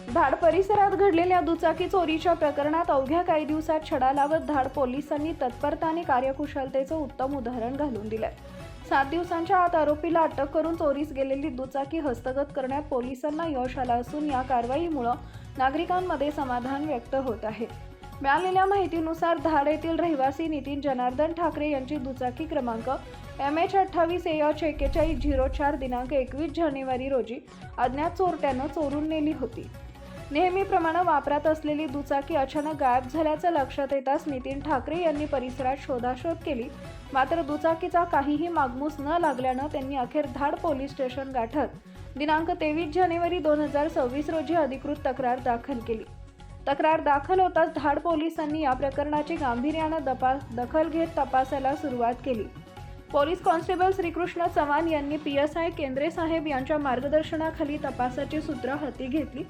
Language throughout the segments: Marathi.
धाड परिसरात घडलेल्या दुचाकी चोरीच्या प्रकरणात अवघ्या काही दिवसात छडा लावत धाड पोलिसांनी तत्परता आणि कार्यकुशलतेचं उत्तम उदाहरण घालून दिलंय। 7 दिवसांच्या आत आरोपीला अटक करून चोरीस गेलेली दुचाकी हस्तगत करण्यात पोलिसांना यश आलं असून या कारवाईमुळे नागरिकांमध्ये समाधान व्यक्त होत आहे। मिळालेल्या माहितीनुसार धाड येथील रहिवासी नितीन जनार्दन ठाकरे यांची दुचाकी क्रमांक MH28AH4104 दिनांक 21 जानेवारी रोजी अज्ञात चोरट्यानं चोरून नेली होती। नेहमीप्रमाणे वापरात असलेली दुचाकी अचानक गायब झाल्याचं लक्षात येताच नितीन ठाकरे यांनी परिसरात शोधाशोध केली, मात्र दुचाकीचा काहीही मागमूस न लागल्यानं त्यांनी अखेर धाड पोलीस स्टेशन गाठत दिनांक 23 जानेवारी 2026 रोजी अधिकृत तक्रार दाखल केली। तक्रार दाखल होताच धाड पोलिसांनी या प्रकरणाची गांभीर्यानं दखल घेत तपासाला सुरुवात केली। पोलीस कॉन्स्टेबल श्रीकृष्ण चव्हाण यांनी PSI केंद्रे साहेब यांच्या मार्गदर्शनाखाली तपासाची सूत्र हाती घेतली।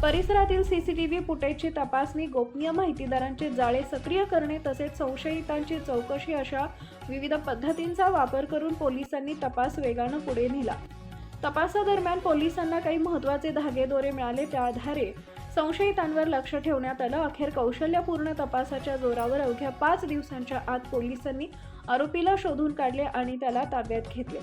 परिसरातील CCTV फुटेजची तपासणी, गोपनीय माहितीदारांचे जाळे सक्रिय करणे तसेच संशयितांची चौकशी अशा विविध पद्धतींचा वापर करून पोलिसांनी तपास वेगानं पुढे नेला। तपासादरम्यान पोलिसांना काही महत्त्वाचे धागेदोरे मिळाले, त्या आधारे संशयितांवर लक्ष ठेवण्यात आलं। अखेर कौशल्यपूर्ण तपासाच्या जोरावर अवघ्या 5 दिवसांच्या आत पोलिसांनी आरोपीला शोधून काढले आणि त्याला ताब्यात घेतले।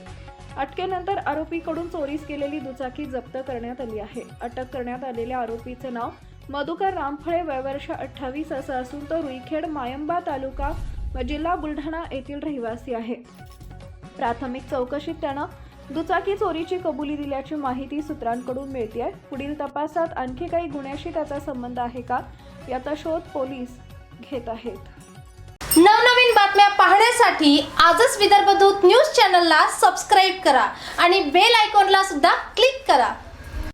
अटकेनंतर आरोपीकडून चोरीस केलेली दुचाकी जप्त करण्यात आली आहे। अटक करण्यात आलेल्या आरोपीचे नाव मधुकर रामफळे, वय वर्ष 28 असं असून तो रुईखेड, मायंबा तालुका व जिल्हा बुलढाणा येथील रहिवासी आहे। प्राथमिक चौकशीत त्यानं दुचाकी चोरीची कबुली दिल्याची माहिती सूत्रांकडून मिळते। पुढील तपासात आणखी काही गुन्ह्याशी त्याचा संबंध आहे का याचा शोध पोलीस घेत आहेत। नवनवीन बातम्या पाहण्यासाठी आजच विदर्भ दूत न्यूज चॅनलला सबस्क्राईब करा आणि बेल आयकॉनला सुद्धा क्लिक करा।